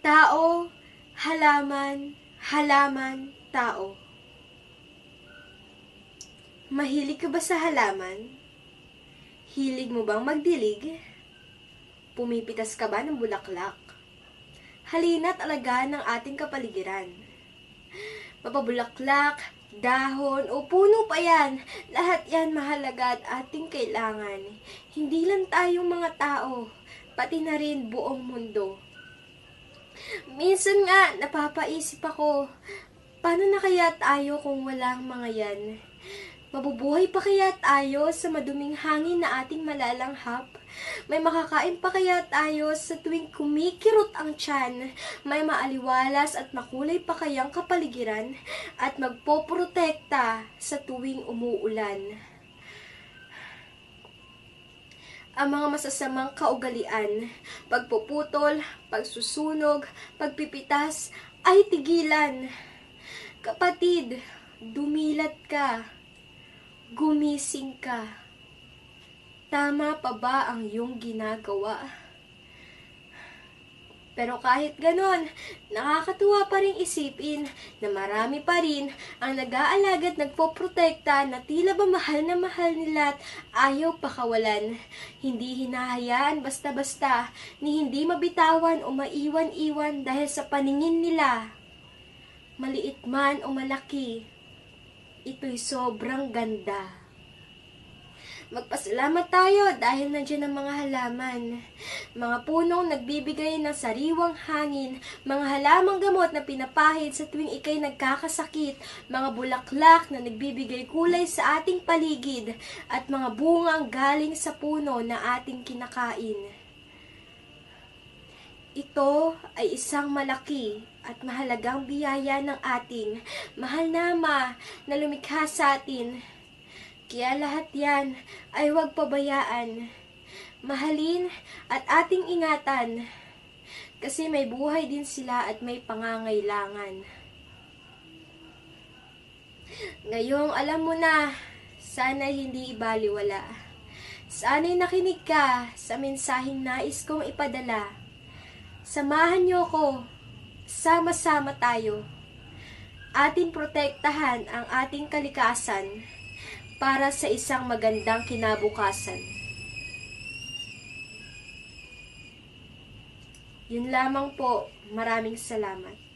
Tao, halaman, halaman, tao. Mahilig ka ba sa halaman? Hilig mo bang magdilig? Pumipitas ka ba ng bulaklak? Halina't alagaan ng ating kapaligiran. Mapabulaklak, dahon o puno pa yan, lahat yan mahalaga at ating kailangan. Hindi lang tayong mga tao, pati na rin buong mundo. Minsan nga, napapaisip ako, paano na kaya tayo kung walang mga yan? Mabubuhay pa kaya tayo sa maduming hangin na ating malalanghap? May makakain pa kaya tayo sa tuwing kumikirot ang tiyan? May maaliwalas at makulay pa kayang kapaligiran? At magpoprotekta sa tuwing umuulan? Ang mga masasamang kaugalian, pagpuputol, pagsusunog, pagpipitas, ay tigilan. Kapatid, dumilat ka. Gumising ka. Tama pa ba ang iyong ginagawa? Pero kahit ganon, nakakatuwa pa rin isipin na marami pa rin ang nag-aalaga at nagpoprotekta na tila ba mahal na mahal nila at ayaw pakawalan. Hindi hinahayaan basta-basta ni hindi mabitawan o maiwan-iwan dahil sa paningin nila. Maliit man o malaki, ito'y sobrang ganda. Magpasalamat tayo dahil nandiyan ang mga halaman. Mga punong nagbibigay ng sariwang hangin, mga halamang gamot na pinapahid sa tuwing ikay nagkakasakit, mga bulaklak na nagbibigay kulay sa ating paligid, at mga bungang galing sa puno na ating kinakain. Ito ay isang malaki at mahalagang biyaya ng ating mahal na Ama na lumikha sa atin. Kaya lahat yan ay huwag pabayaan. Mahalin at ating ingatan kasi may buhay din sila at may pangangailangan. Ngayong alam mo na, sana'y hindi ibaliwala. Sana'y nakinig ka sa mensaheng nais kong ipadala. Samahan niyo ko, sama-sama tayo. Ating protektahan ang ating kalikasan para sa isang magandang kinabukasan. Yun lamang po. Maraming salamat.